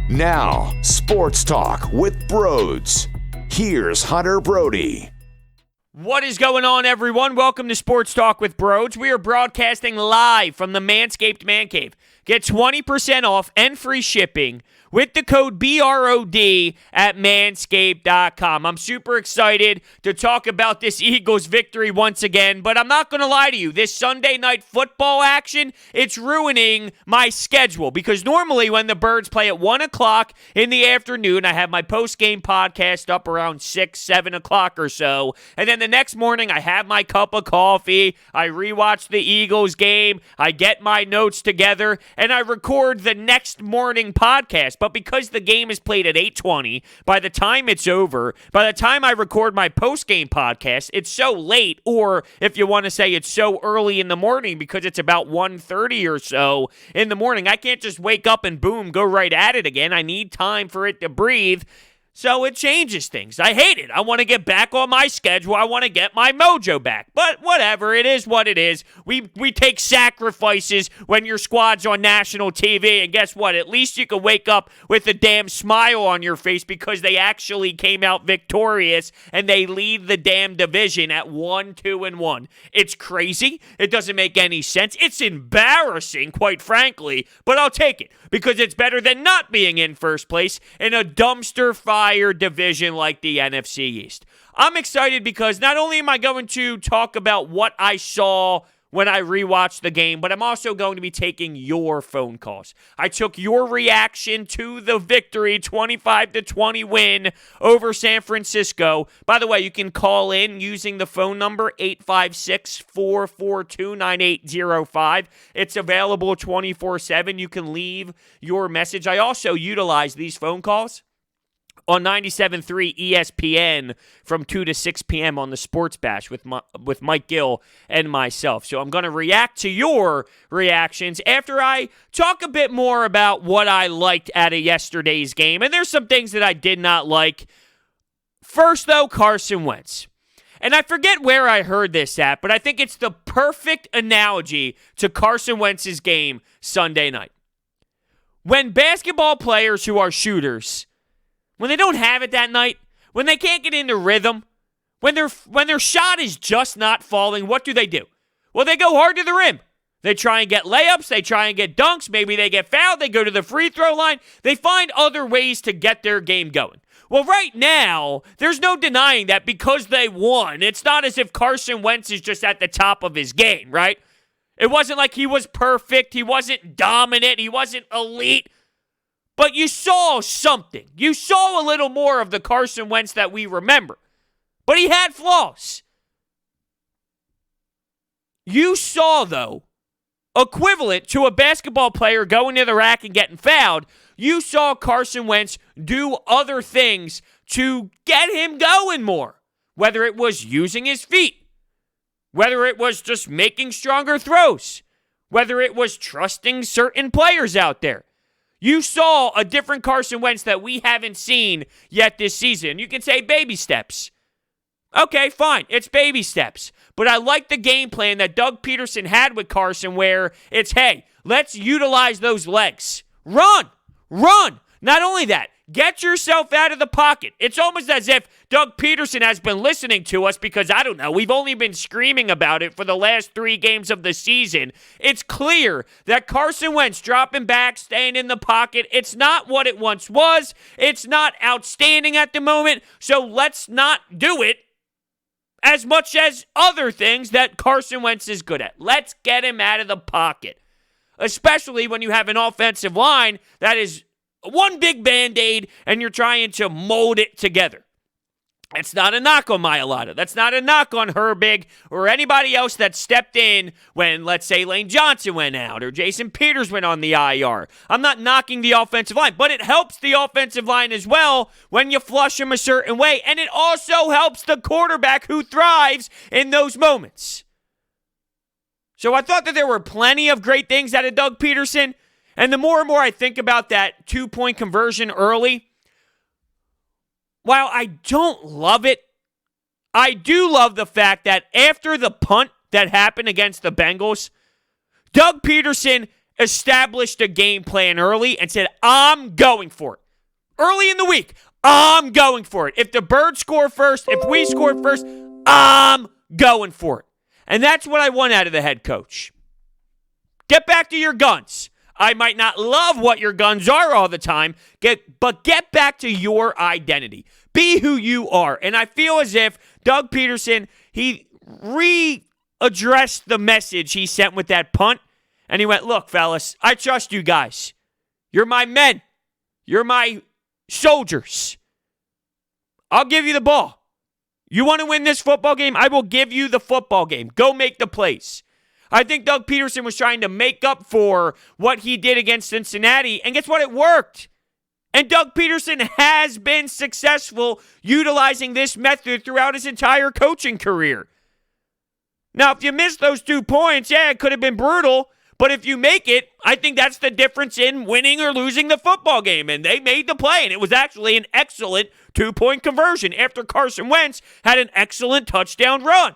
Now, Sports Talk with Broads. Here's Hunter Brody. What is going on, everyone? Welcome to Sports Talk with Broads. We are broadcasting live from the Manscaped Man Cave. Get 20% off and free shipping with the code BROD at manscaped.com. I'm super excited to talk about this Eagles victory once again, but I'm not going to lie to you. This Sunday night football action, it's ruining my schedule because normally when the Birds play at 1 o'clock in the afternoon, I have my post-game podcast up around 6, 7 o'clock or so, and then the next morning I have my cup of coffee, I rewatch the Eagles game, I get my notes together, and I record the next morning podcast. But because the game is played at 8:20, by the time it's over, by the time I record my post-game podcast, it's so late, or if you want to say it's so early in the morning because it's about 1:30 or so in the morning, I can't just wake up and boom, go right at it again. I need time for it to breathe. So it changes things. I hate it. I want to get back on my schedule. I want to get my mojo back. But whatever. It is what it is. We take sacrifices when your squad's on national TV. And guess what? At least you can wake up with a damn smile on your face because they actually came out victorious and they lead the damn division at 1-2-1. It's crazy. It doesn't make any sense. It's embarrassing, quite frankly. But I'll take it because it's better than not being in first place in a dumpster fire division like the NFC East. I'm excited because not only am I going to talk about what I saw when I rewatched the game, but I'm also going to be taking your phone calls. I took your reaction to the victory, 25-20 win over San Francisco. By the way, you can call in using the phone number 856-442-9805. It's available 24/7. You can leave your message. I also utilize these phone calls on 97.3 ESPN from 2 to 6 p.m. on the Sports Bash with Mike Gill and myself. So I'm going to react to your reactions after I talk a bit more about what I liked out of yesterday's game. And there's some things that I did not like. First, though, Carson Wentz. And I forget where I heard this at, but I think it's the perfect analogy to Carson Wentz's game Sunday night. When basketball players who are shooters, when they don't have it that night, when they can't get into rhythm, when their shot is just not falling, what do? Well, they go hard to the rim. They try and get layups. They try and get dunks. Maybe they get fouled. They go to the free throw line. They find other ways to get their game going. Well, right now, there's no denying that because they won, it's not as if Carson Wentz is just at the top of his game, right? It wasn't like he was perfect. He wasn't dominant. He wasn't elite. But you saw something. You saw a little more of the Carson Wentz that we remember. But he had flaws. You saw, though, equivalent to a basketball player going to the rack and getting fouled, you saw Carson Wentz do other things to get him going more. Whether it was using his feet, whether it was just making stronger throws, whether it was trusting certain players out there. You saw a different Carson Wentz that we haven't seen yet this season. You can say baby steps. Okay, fine. It's baby steps. But I like the game plan that Doug Pederson had with Carson where it's, hey, let's utilize those legs. Run. Not only that, get yourself out of the pocket. It's almost as if Doug Pederson has been listening to us because, I don't know, we've only been screaming about it for the last 3 games of the season. It's clear that Carson Wentz dropping back, staying in the pocket, it's not what it once was. It's not outstanding at the moment, so let's not do it as much as other things that Carson Wentz is good at. Let's get him out of the pocket, especially when you have an offensive line that is one big Band-Aid and you're trying to mold it together. That's not a knock on Mailata. That's not a knock on Herbig or anybody else that stepped in when, let's say, Lane Johnson went out or Jason Peters went on the IR. I'm not knocking the offensive line, but it helps the offensive line as well when you flush them a certain way, and it also helps the quarterback who thrives in those moments. So I thought that there were plenty of great things out of Doug Pederson, and the more and more I think about that 2-point conversion early, while I don't love it, I do love the fact that after the punt that happened against the Bengals, Doug Pederson established a game plan early and said, I'm going for it. Early in the week, I'm going for it. If the Birds score first, if we score first, I'm going for it. And that's what I want out of the head coach. Get back to your guns. I might not love what your guns are all the time, but get back to your identity. Be who you are. And I feel as if Doug Pederson, he readdressed the message he sent with that punt, and he went, look, fellas, I trust you guys. You're my men. You're my soldiers. I'll give you the ball. You want to win this football game? I will give you the football game. Go make the plays. I think Doug Pederson was trying to make up for what he did against Cincinnati, and guess what? It worked. And Doug Pederson has been successful utilizing this method throughout his entire coaching career. Now, if you miss those 2 points, yeah, it could have been brutal, but if you make it, I think that's the difference in winning or losing the football game, and they made the play, and it was actually an excellent 2-point conversion after Carson Wentz had an excellent touchdown run.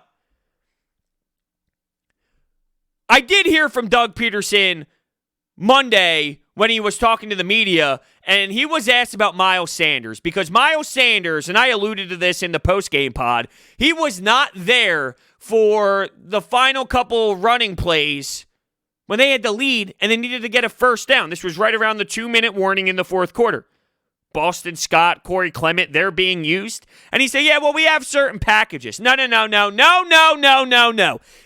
I did hear from Doug Pederson Monday when he was talking to the media, and he was asked about Miles Sanders, because Miles Sanders, and I alluded to this in the postgame pod, he was not there for the final couple running plays when they had the lead and they needed to get a first down. This was right around the 2-minute warning in the fourth quarter. Boston Scott, Corey Clement, they're being used. And he said, yeah, well, we have certain packages. No.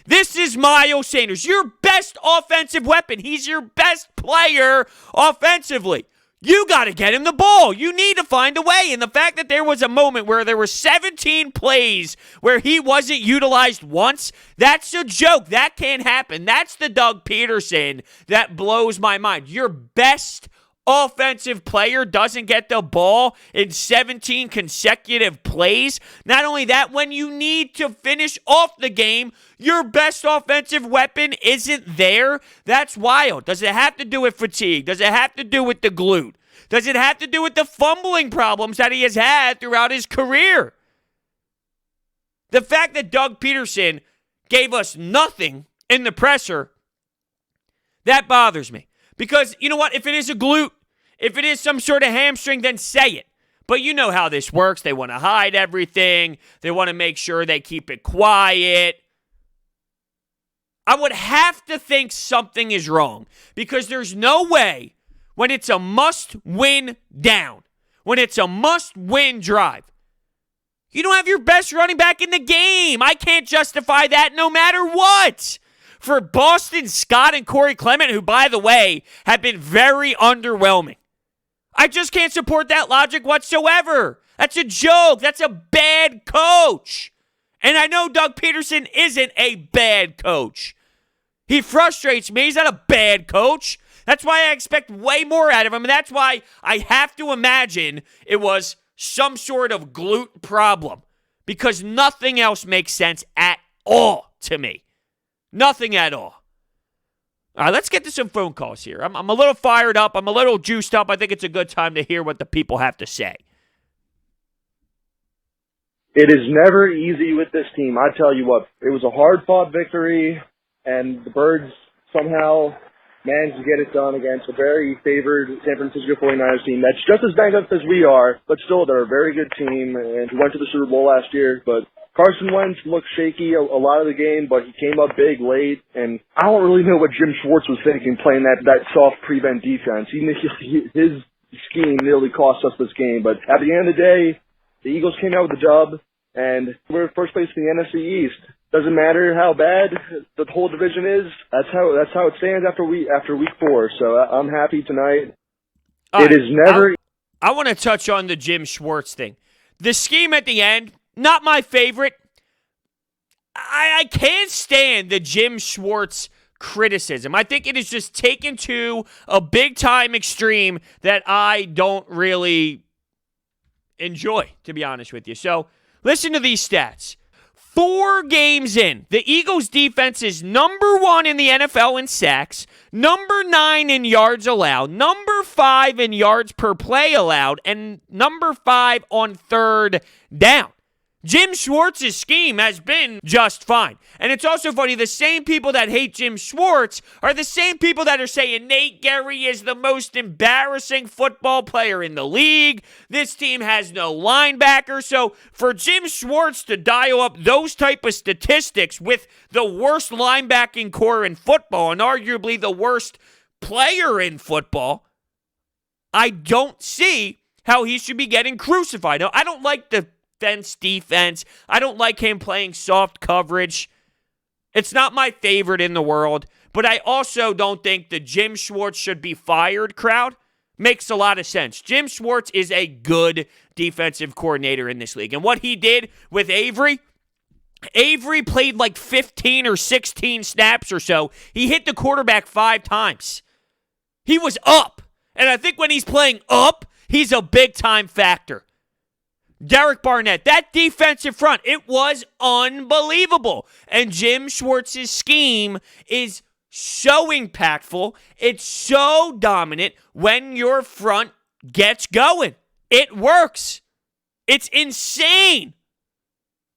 This is Miles Sanders, your best offensive weapon. He's your best player offensively. You got to get him the ball. You need to find a way. And the fact that there was a moment where there were 17 plays where he wasn't utilized once, that's a joke. That can't happen. That's the Doug Pederson that blows my mind. Your best offensive player doesn't get the ball in 17 consecutive plays. Not only that, when you need to finish off the game, your best offensive weapon isn't there. That's wild. Does it have to do with fatigue? Does it have to do with the glute? Does it have to do with the fumbling problems that he has had throughout his career? The fact that Doug Pederson gave us nothing in the presser, that bothers me. Because, you know what, if it is a glute, if it is some sort of hamstring, then say it. But you know how this works. They want to hide everything. They want to make sure they keep it quiet. I would have to think something is wrong, because there's no way when it's a must-win down, when it's a must-win drive, you don't have your best running back in the game. I can't justify that no matter what. For Boston Scott and Corey Clement, who, by the way, have been very underwhelming. I just can't support that logic whatsoever. That's a joke. That's a bad coach. And I know Doug Pederson isn't a bad coach. He frustrates me. He's not a bad coach. That's why I expect way more out of him. And that's why I have to imagine it was some sort of glute problem. Because nothing else makes sense at all to me. Nothing at all. All right, let's get to some phone calls here. I'm a little fired up. I'm a little juiced up. I think it's a good time to hear what the people have to say. It is never easy with this team. I tell you what, it was a hard-fought victory, and the Birds somehow managed to get it done against a very favored San Francisco 49ers team that's just as banged up as we are, but still they're a very good team, and who went to the Super Bowl last year. But Carson Wentz looked shaky a lot of the game, but he came up big late, and I don't really know what Jim Schwartz was thinking playing that soft prevent defense. His scheme nearly cost us this game, but at the end of the day, the Eagles came out with the dub, and we're first place in the NFC East. Doesn't matter how bad the whole division is. That's how it stands after week 4. So I'm happy tonight. It is never. I want to touch on the Jim Schwartz thing. The scheme at the end, not my favorite. I can't stand the Jim Schwartz criticism. I think it is just taken to a big-time extreme that I don't really enjoy, to be honest with you. So listen to these stats. 4 games in, the Eagles' defense is number 1 in the NFL in sacks, number 9 in yards allowed, number 5 in yards per play allowed, and number 5 on third down. Jim Schwartz's scheme has been just fine. And it's also funny, the same people that hate Jim Schwartz are the same people that are saying Nate Gerry is the most embarrassing football player in the league. This team has no linebacker. So for Jim Schwartz to dial up those type of statistics with the worst linebacking core in football and arguably the worst player in football, I don't see how he should be getting crucified. Now, I don't like the defense. I don't like him playing soft coverage. It's not my favorite in the world, but I also don't think the Jim Schwartz should be fired crowd makes a lot of sense. Jim Schwartz is a good defensive coordinator in this league, and what he did with Avery played like 15 or 16 snaps or so. He hit the quarterback 5 times. He was up, and I think when he's playing up, he's a big-time factor. Derek Barnett, that defensive front, it was unbelievable. And Jim Schwartz's scheme is so impactful. It's so dominant when your front gets going. It works. It's insane.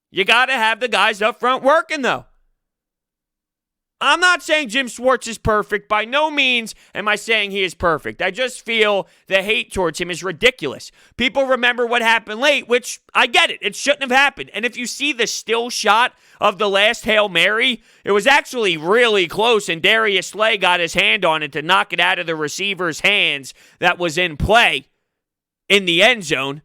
You got to have the guys up front working, though. I'm not saying Jim Schwartz is perfect. By no means am I saying he is perfect. I just feel the hate towards him is ridiculous. People remember what happened late, which I get it. It shouldn't have happened. And if you see the still shot of the last Hail Mary, it was actually really close, and Darius Slay got his hand on it to knock it out of the receiver's hands that was in play in the end zone.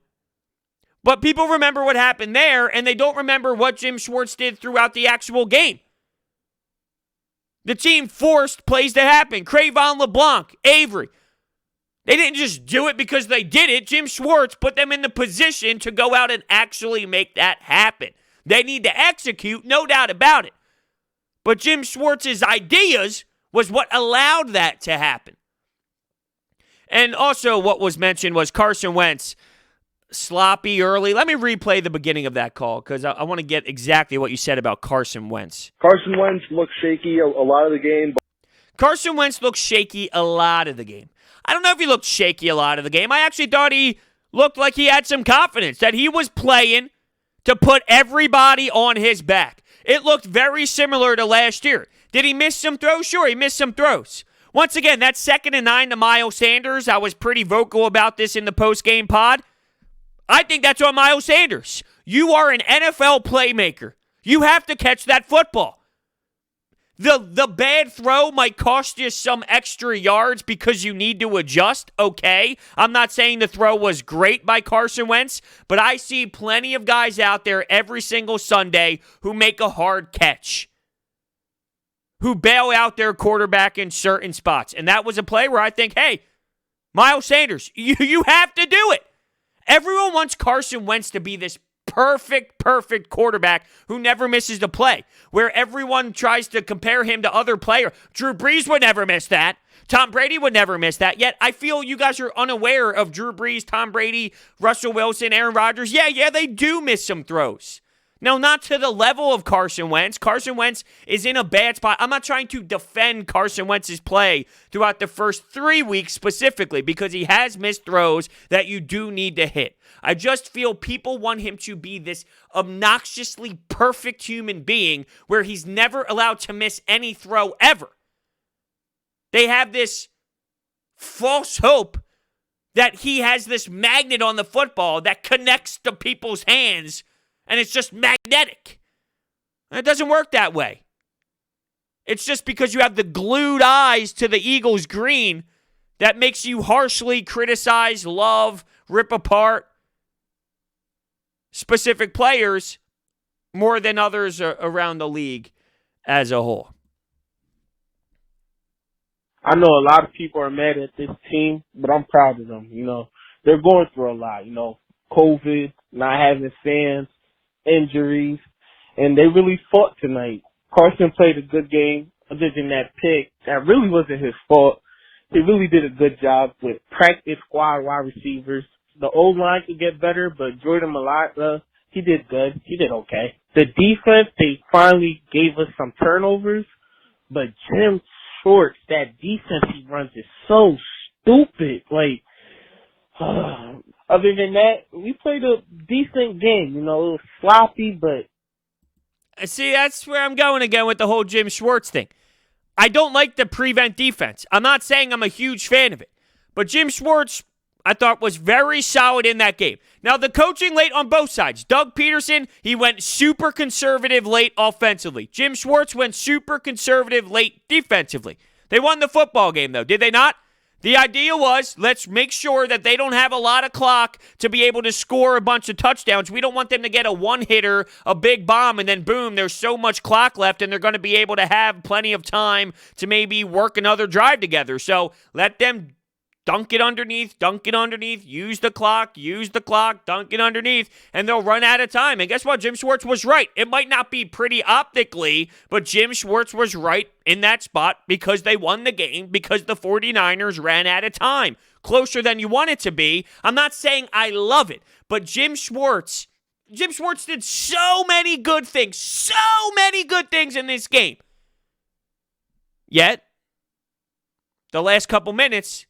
But people remember what happened there, and they don't remember what Jim Schwartz did throughout the actual game. The team forced plays to happen. Cre'von LeBlanc, Avery. They didn't just do it because they did it. Jim Schwartz put them in the position to go out and actually make that happen. They need to execute, no doubt about it. But Jim Schwartz's ideas was what allowed that to happen. And also what was mentioned was Carson Wentz. Sloppy early. Let me replay the beginning of that call because I want to get exactly what you said about Carson Wentz. Carson Wentz looked shaky a lot of the game. Carson Wentz looked shaky a lot of the game. I don't know if he looked shaky a lot of the game. I actually thought he looked like he had some confidence, that he was playing to put everybody on his back. It looked very similar to last year. Did he miss some throws? Sure, he missed some throws. Once again, that 2nd and 9 to Miles Sanders, I was pretty vocal about this in the post-game pod. I think that's on Miles Sanders. You are an NFL playmaker. You have to catch that football. The bad throw might cost you some extra yards because you need to adjust. Okay, I'm not saying the throw was great by Carson Wentz, but I see plenty of guys out there every single Sunday who make a hard catch, who bail out their quarterback in certain spots. And that was a play where I think, hey, Miles Sanders, you have to do it. Everyone wants Carson Wentz to be this perfect quarterback who never misses a play, where everyone tries to compare him to other players. Drew Brees would never miss that. Tom Brady would never miss that. Yet I feel you guys are unaware of Drew Brees, Tom Brady, Russell Wilson, Aaron Rodgers. Yeah, they do miss some throws. Now, not to the level of Carson Wentz. Carson Wentz is in a bad spot. I'm not trying to defend Carson Wentz's play throughout the first 3 weeks specifically because he has missed throws that you do need to hit. I just feel people want him to be this obnoxiously perfect human being where he's never allowed to miss any throw ever. They have this false hope that he has this magnet on the football that connects to people's hands and it's just magnetic. And it doesn't work that way. It's just because you have the glued eyes to the Eagles' green that makes you harshly criticize, love, rip apart specific players more than others around the league as a whole. I know a lot of people are mad at this team, but I'm proud of them. You know, they're going through a lot, COVID, not having fans, injuries, and they really fought tonight. Carson played a good game other than that pick. That really wasn't his fault. He really did a good job with practice squad wide receivers. The O-line could get better, but Jordan Mailata, he did good. He did okay. The defense, they finally gave us some turnovers, but Jim Schwartz, that defense he runs is so stupid. other than that, we played a decent game. You know, it was sloppy, but... See, that's where I'm going again with the whole Jim Schwartz thing. I don't like the prevent defense. I'm not saying I'm a huge fan of it. But Jim Schwartz, I thought, was very solid in that game. Now, the coaching late on both sides. Doug Pederson, he went super conservative late offensively. Jim Schwartz went super conservative late defensively. They won the football game, though, did they not? The idea was, let's make sure that they don't have a lot of clock to be able to score a bunch of touchdowns. We don't want them to get a one-hitter, a big bomb, and then boom, there's so much clock left, and they're going to be able to have plenty of time to maybe work another drive together. So let them dunk it underneath, use the clock, dunk it underneath, and they'll run out of time. And guess what? Jim Schwartz was right. It might not be pretty optically, but Jim Schwartz was right in that spot because they won the game, because the 49ers ran out of time. Closer than you want it to be. I'm not saying I love it, but Jim Schwartz did so many good things in this game. Yet, the last couple minutes,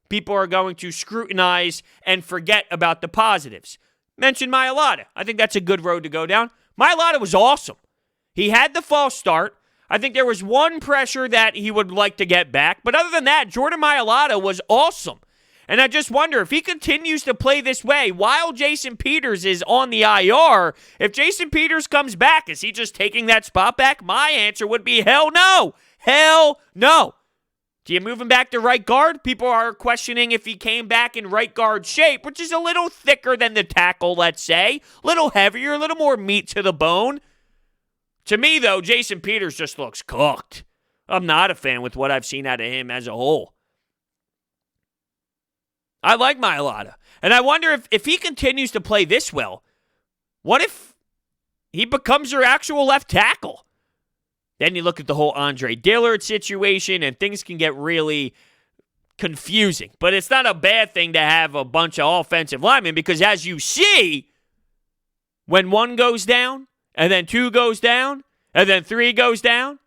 people are going to scrutinize and forget about the positives. Mention Mailata. I think that's a good road to go down. Mailata was awesome. He had the false start. I think there was one pressure that he would like to get back. But other than that, Jordan Mailata was awesome. And I just wonder if he continues to play this way while Jason Peters is on the IR, if Jason Peters comes back, is he just taking that spot back? My answer would be hell no. Hell no. Do you move him back to right guard? People are questioning if he came back in right guard shape, which is a little thicker than the tackle, let's say. A little heavier, a little more meat to the bone. To me, though, Jason Peters just looks cooked. I'm not a fan with what I've seen out of him as a whole. I like Mailata. And I wonder if he continues to play this well, what if he becomes your actual left tackle? Then you look at the whole Andre Dillard situation, and things can get really confusing. But it's not a bad thing to have a bunch of offensive linemen because, as you see, when one goes down, and then two goes down, and then three goes down,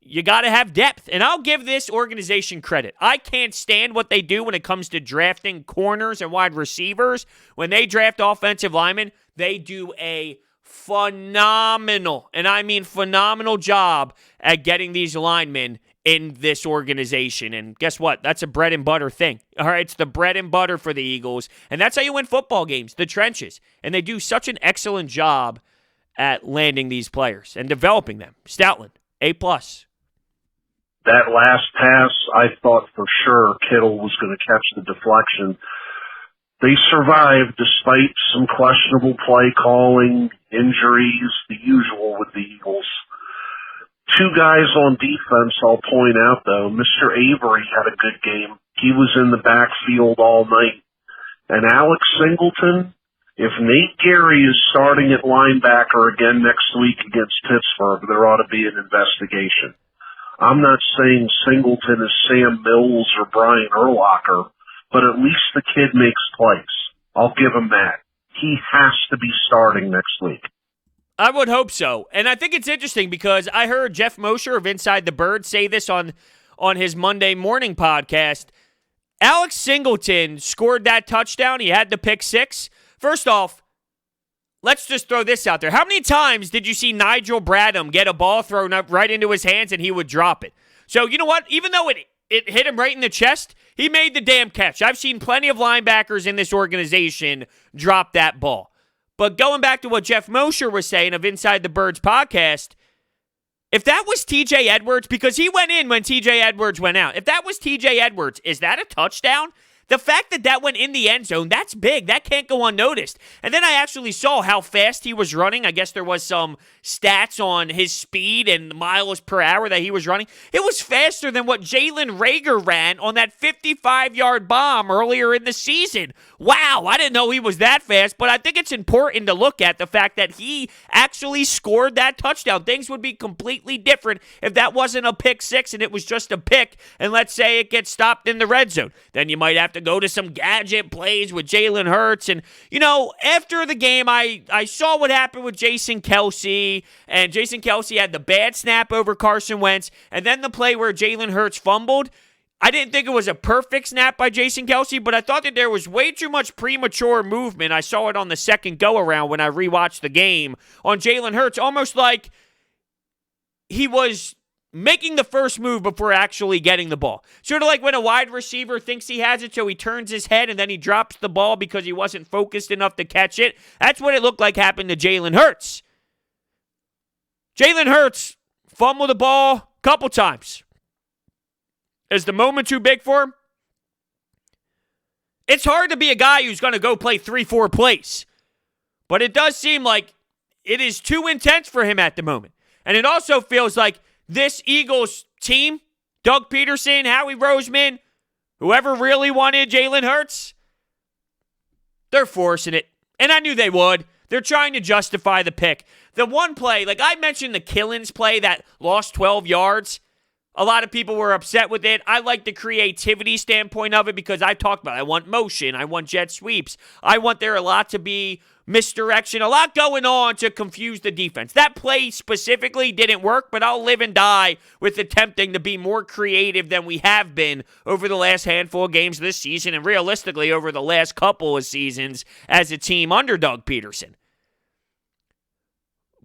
you got to have depth. And I'll give this organization credit. I can't stand what they do when it comes to drafting corners and wide receivers. When they draft offensive linemen, they do a phenomenal, and I mean phenomenal job at getting these linemen in this organization. And guess what? That's a bread and butter thing. All right, it's the bread and butter for the Eagles. And that's how you win football games, the trenches. And they do such an excellent job at landing these players and developing them. Stoutland, A+. That last pass, I thought for sure Kittle was going to catch the deflection. They survived despite some questionable play calling, injuries, the usual with the Eagles. Two guys on defense I'll point out, though. Mr. Avery had a good game. He was in the backfield all night. And Alex Singleton, if Nate Gary is starting at linebacker again next week against Pittsburgh, there ought to be an investigation. I'm not saying Singleton is Sam Mills or Brian Urlacher, but at least the kid makes plays. I'll give him that. He has to be starting next week. I would hope so. And I think it's interesting because I heard Jeff Mosher of Inside the Bird say this on his Monday morning podcast. Alex Singleton scored that touchdown. He had the pick six. First off, let's just throw this out there. How many times did you see Nigel Bradham get a ball thrown up right into his hands and he would drop it? So you know what? Even though it hit him right in the chest, he made the damn catch. I've seen plenty of linebackers in this organization drop that ball. But going back to what Jeff Mosher was saying of Inside the Birds podcast, if that was TJ Edwards, because he went in when TJ Edwards went out, if that was TJ Edwards, is that a touchdown? The fact that went in the end zone, that's big. That can't go unnoticed. And then I actually saw how fast he was running. I guess there was some stats on his speed and miles per hour that he was running. It was faster than what Jalen Reagor ran on that 55-yard bomb earlier in the season. Wow, I didn't know he was that fast, but I think it's important to look at the fact that he actually scored that touchdown. Things would be completely different if that wasn't a pick six and it was just a pick, and let's say it gets stopped in the red zone. Then you might have to go to some gadget plays with Jalen Hurts. And, you know, after the game, I saw what happened with Jason Kelce, and Jason Kelce had the bad snap over Carson Wentz, and then the play where Jalen Hurts fumbled. I didn't think it was a perfect snap by Jason Kelce, but I thought that there was way too much premature movement. I saw it on the second go-around when I rewatched the game on Jalen Hurts, almost like he was making the first move before actually getting the ball. Sort of like when a wide receiver thinks he has it, so he turns his head and then he drops the ball because he wasn't focused enough to catch it. That's what it looked like happened to Jalen Hurts. Jalen Hurts fumbled the ball a couple times. Is the moment too big for him? It's hard to be a guy who's going to go play 3-4 plays. But it does seem like it is too intense for him at the moment. And it also feels like this Eagles team, Doug Pederson, Howie Roseman, whoever really wanted Jalen Hurts, they're forcing it. And I knew they would. They're trying to justify the pick. The one play, like I mentioned the Killins play that lost 12 yards. A lot of people were upset with it. I like the creativity standpoint of it because I talked about it. I want motion. I want jet sweeps. I want there a lot to be misdirection, a lot going on to confuse the defense. That play specifically didn't work, but I'll live and die with attempting to be more creative than we have been over the last handful of games this season and realistically over the last couple of seasons as a team under Doug Pederson.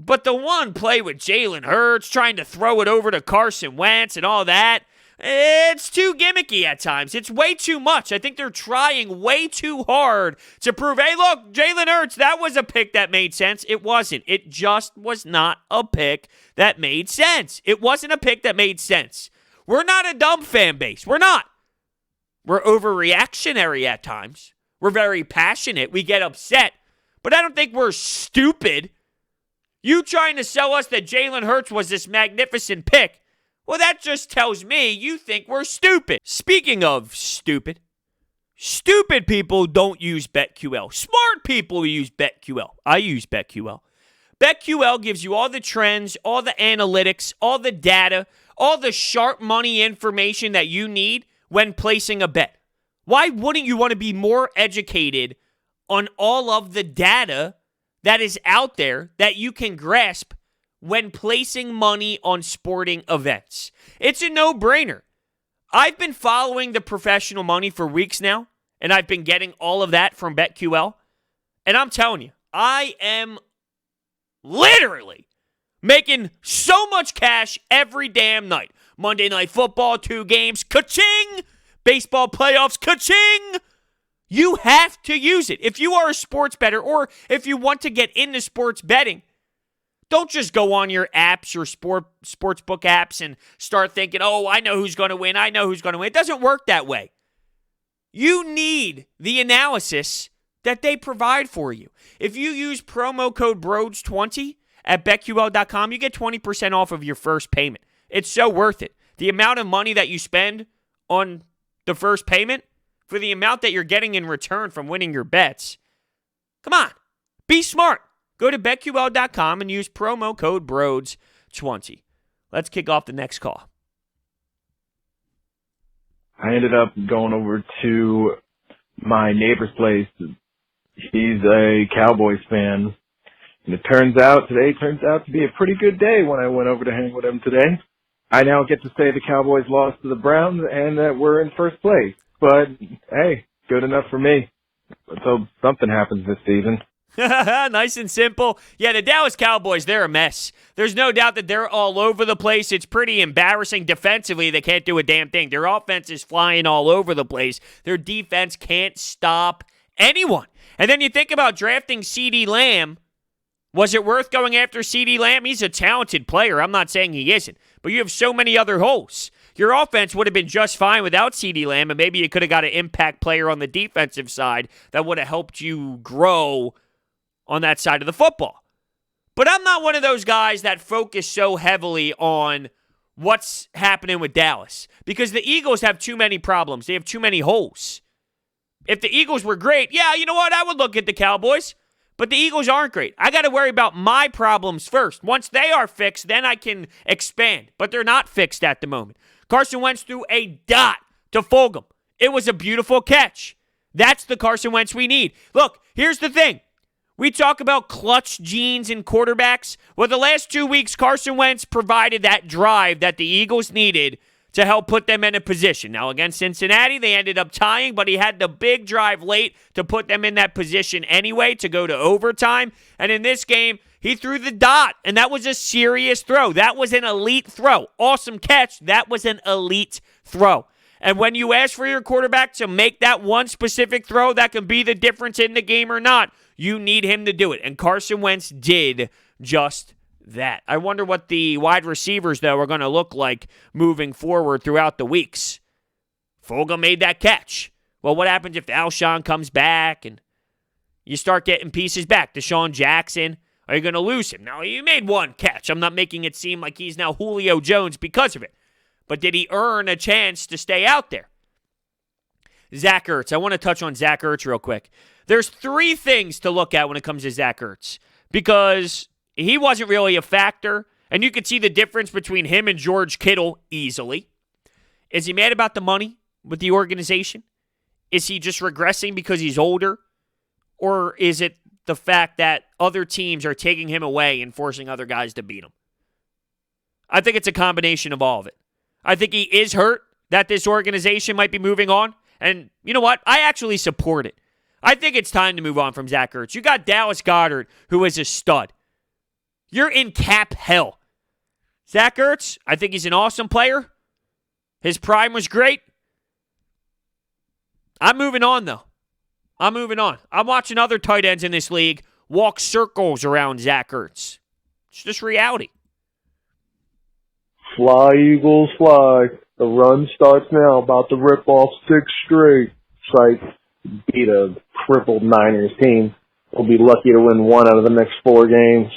But the one play with Jalen Hurts trying to throw it over to Carson Wentz and all that, it's too gimmicky at times. It's way too much. I think they're trying way too hard to prove, hey, look, Jalen Hurts, that was a pick that made sense. It wasn't. It just was not a pick that made sense. It wasn't a pick that made sense. We're not a dumb fan base. We're not. We're overreactionary at times. We're very passionate. We get upset. But I don't think we're stupid. You trying to sell us that Jalen Hurts was this magnificent pick, well, that just tells me you think we're stupid. Speaking of stupid people don't use BetQL. Smart people use BetQL. I use BetQL. BetQL gives you all the trends, all the analytics, all the data, all the sharp money information that you need when placing a bet. Why wouldn't you want to be more educated on all of the data that is out there that you can grasp when placing money on sporting events? It's a no-brainer. I've been following the professional money for weeks now, and I've been getting all of that from BetQL. And I'm telling you, I am literally making so much cash every damn night. Monday Night Football, 2 games, ka-ching! Baseball playoffs, ka-ching! You have to use it. If you are a sports bettor or if you want to get into sports betting, don't just go on your apps, your sportsbook apps and start thinking, oh, I know who's going to win. I know who's going to win. It doesn't work that way. You need the analysis that they provide for you. If you use promo code BROADS20 at BetQL.com, you get 20% off of your first payment. It's so worth it. The amount of money that you spend on the first payment for the amount that you're getting in return from winning your bets. Come on. Be smart. Go to BetQL.com and use promo code BROADS20. Let's kick off the next call. I ended up going over to my neighbor's place. He's a Cowboys fan. And it turns out to be a pretty good day when I went over to hang with him today. I now get to say the Cowboys lost to the Browns and that we're in first place. But, hey, good enough for me. Let's hope something happens this season. Nice and simple. Yeah, the Dallas Cowboys, they're a mess. There's no doubt that they're all over the place. It's pretty embarrassing defensively. They can't do a damn thing. Their offense is flying all over the place. Their defense can't stop anyone. And then you think about drafting CeeDee Lamb. Was it worth going after CeeDee Lamb? He's a talented player. I'm not saying he isn't. But you have so many other holes. Your offense would have been just fine without CeeDee Lamb, and maybe you could have got an impact player on the defensive side that would have helped you grow on that side of the football. But I'm not one of those guys that focus so heavily on what's happening with Dallas because the Eagles have too many problems. They have too many holes. If the Eagles were great, yeah, you know what? I would look at the Cowboys. But the Eagles aren't great. I got to worry about my problems first. Once they are fixed, then I can expand. But they're not fixed at the moment. Carson Wentz threw a dot to Fulgham. It was a beautiful catch. That's the Carson Wentz we need. Look, here's the thing. We talk about clutch genes in quarterbacks. Well, the last 2 weeks, Carson Wentz provided that drive that the Eagles needed to help put them in a position. Now, against Cincinnati, they ended up tying, but he had the big drive late to put them in that position anyway to go to overtime. And in this game, he threw the dot, and that was a serious throw. That was an elite throw. Awesome catch. That was an elite throw. And when you ask for your quarterback to make that one specific throw that can be the difference in the game or not, you need him to do it. And Carson Wentz did just that. I wonder what the wide receivers, though, are going to look like moving forward throughout the weeks. Fulgham made that catch. Well, what happens if Alshon comes back and you start getting pieces back? Deshaun Jackson, are you going to lose him? Now, you made one catch. I'm not making it seem like he's now Julio Jones because of it. But did he earn a chance to stay out there? Zach Ertz. I want to touch on Zach Ertz real quick. There's 3 things to look at when it comes to Zach Ertz because he wasn't really a factor, and you could see the difference between him and George Kittle easily. Is he mad about the money with the organization? Is he just regressing because he's older? Or is it the fact that other teams are taking him away and forcing other guys to beat him? I think it's a combination of all of it. I think he is hurt that this organization might be moving on. And you know what? I actually support it. I think it's time to move on from Zach Ertz. You got Dallas Goedert, who is a stud. You're in cap hell. Zach Ertz, I think he's an awesome player. His prime was great. I'm moving on, though. I'm moving on. I'm watching other tight ends in this league walk circles around Zach Ertz. It's just reality. Fly, Eagles, fly. The run starts now. About to rip off 6 straight. Psych. Beat a crippled Niners team. We'll be lucky to win 1 out of the next 4 games.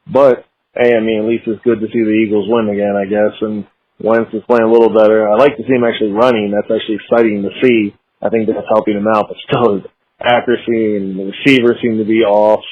But, hey, I mean, at least it's good to see the Eagles win again, I guess. And Wentz is playing a little better. I like to see him actually running. That's actually exciting to see. I think that's helping him out. But still, his accuracy and the receivers seem to be off.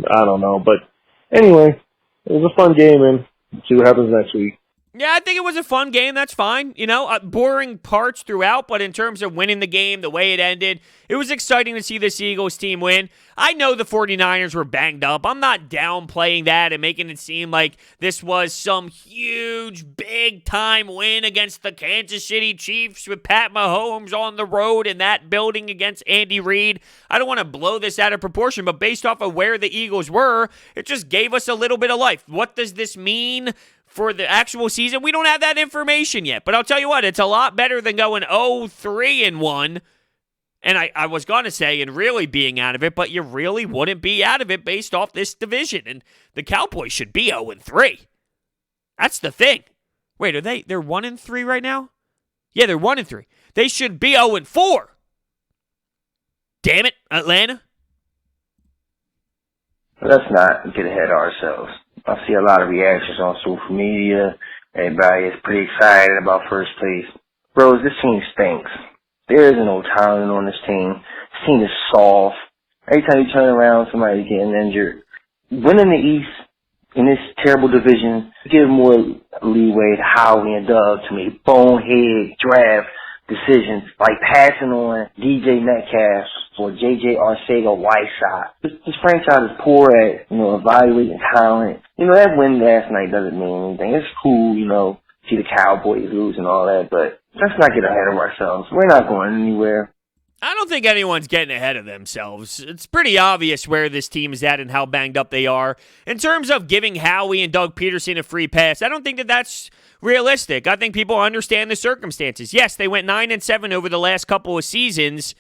I don't know. But anyway, it was a fun game, and see what happens next week. Yeah, I think it was a fun game. That's fine. You know, boring parts throughout, but in terms of winning the game, the way it ended, it was exciting to see this Eagles team win. I know the 49ers were banged up. I'm not downplaying that and making it seem like this was some huge, big-time win against the Kansas City Chiefs with Pat Mahomes on the road in that building against Andy Reid. I don't want to blow this out of proportion, but based off of where the Eagles were, it just gave us a little bit of life. What does this mean for the actual season? We don't have that information yet, but I'll tell you what, it's a lot better than going 0-3-1. And I was going to say, and really being out of it, but you really wouldn't be out of it based off this division. And the Cowboys should be 0-3. That's the thing. Wait, they're 1-3 right now? Yeah, they're 1-3. They should be 0-4. Damn it, Atlanta. Let's not get ahead of ourselves. I see a lot of reactions on social media. Everybody is pretty excited about first place. Bros, this team stinks. There isn't no talent on this team. This team is soft. Every time you turn around, somebody's getting injured. Winning the East in this terrible division, give more leeway to Howie and Doug to make bonehead draft decisions like passing on DJ Metcalf for J.J. Arcega-Whiteside. This franchise is poor at, evaluating talent. That win last night doesn't mean anything. It's cool, see the Cowboys lose and all that, but let's not get ahead of ourselves. We're not going anywhere. I don't think anyone's getting ahead of themselves. It's pretty obvious where this team is at and how banged up they are. In terms of giving Howie and Doug Pederson a free pass, I don't think that that's realistic. I think people understand the circumstances. Yes, they went 9-7 over the last couple of seasons.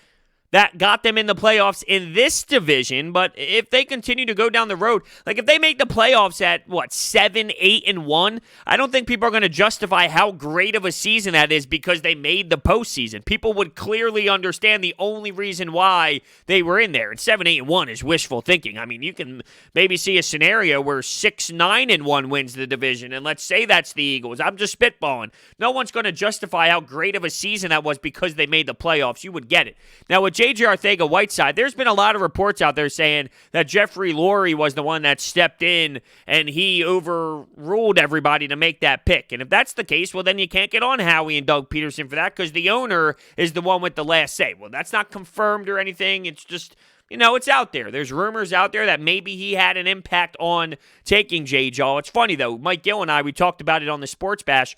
That got them in the playoffs in this division, but if they continue to go down the road, like if they make the playoffs at, 7-8-1, I don't think people are going to justify how great of a season that is because they made the postseason. People would clearly understand the only reason why they were in there, and 7-8-1 is wishful thinking. I mean, you can maybe see a scenario where 6-9-1 wins the division, and let's say that's the Eagles. I'm just spitballing. No one's going to justify how great of a season that was because they made the playoffs. You would get it. Now, with J.J. Arcega-Whiteside, there's been a lot of reports out there saying that Jeffrey Lurie was the one that stepped in and he overruled everybody to make that pick. And if that's the case, well, then you can't get on Howie and Doug Pederson for that because the owner is the one with the last say. Well, that's not confirmed or anything. It's just, it's out there. There's rumors out there that maybe he had an impact on taking J.J. It's funny, though. Mike Gill and I, we talked about it on the Sports Bash.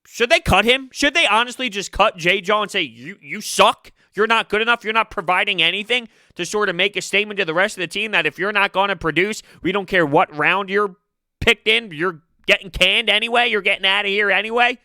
Should they cut him? Should they honestly just cut J-Jaw and say, you suck? You're not good enough? You're not providing anything to sort of make a statement to the rest of the team that if you're not going to produce, we don't care what round you're picked in, you're getting canned anyway, you're getting out of here anyway?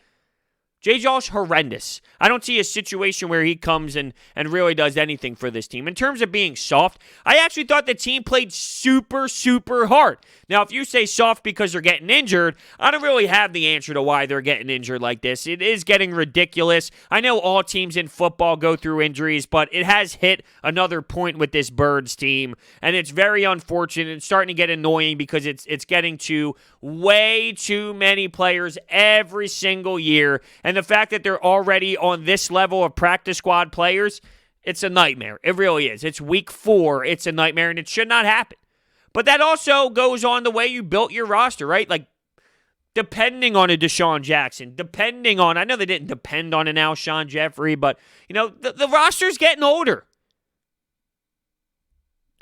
J-Jaw's horrendous. I don't see a situation where he comes and really does anything for this team. In terms of being soft, I actually thought the team played super, super hard. Now, if you say soft because they're getting injured, I don't really have the answer to why they're getting injured like this. It is getting ridiculous. I know all teams in football go through injuries, but it has hit another point with this Birds team, and it's very unfortunate. It's starting to get annoying because it's getting to way too many players every single year, and the fact that they're already on this level of practice squad players, it's a nightmare. It really is. It's week 4. It's a nightmare, and it should not happen. But that also goes on the way you built your roster, right? Like, depending on a Deshaun Jackson, I know they didn't depend on an Alshon Jeffrey, but, the roster's getting older.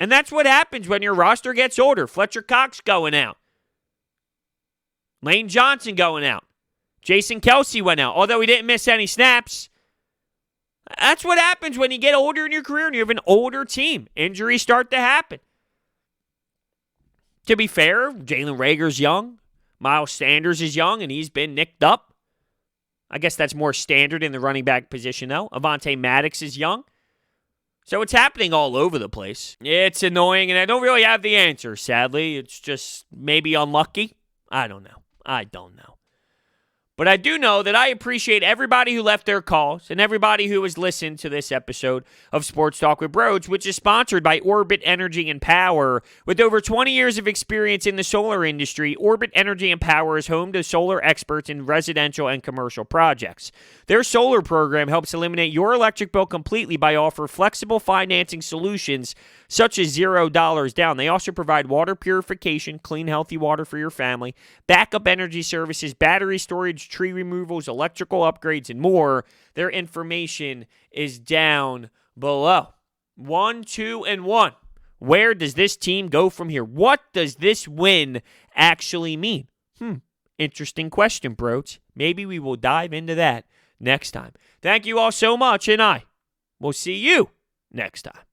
And that's what happens when your roster gets older. Fletcher Cox going out. Lane Johnson going out. Jason Kelsey went out, although he didn't miss any snaps. That's what happens when you get older in your career and you have an older team. Injuries start to happen. To be fair, Jalen Reagor's young. Miles Sanders is young, and he's been nicked up. I guess that's more standard in the running back position, though. Avonte Maddox is young. So it's happening all over the place. It's annoying, and I don't really have the answer, sadly. It's just maybe unlucky. I don't know. But I do know that I appreciate everybody who left their calls and everybody who has listened to this episode of Sports Talk with Broads, which is sponsored by Orbit Energy and Power. With over 20 years of experience in the solar industry, Orbit Energy and Power is home to solar experts in residential and commercial projects. Their solar program helps eliminate your electric bill completely by offering flexible financing solutions such as $0 down. They also provide water purification, clean, healthy water for your family, backup energy services, battery storage, tree removals, electrical upgrades, and more. Their information is down below. 1, 2, and 1. Where does this team go from here? What does this win actually mean? Interesting question, bros. Maybe we will dive into that next time. Thank you all so much, and I will see you next time.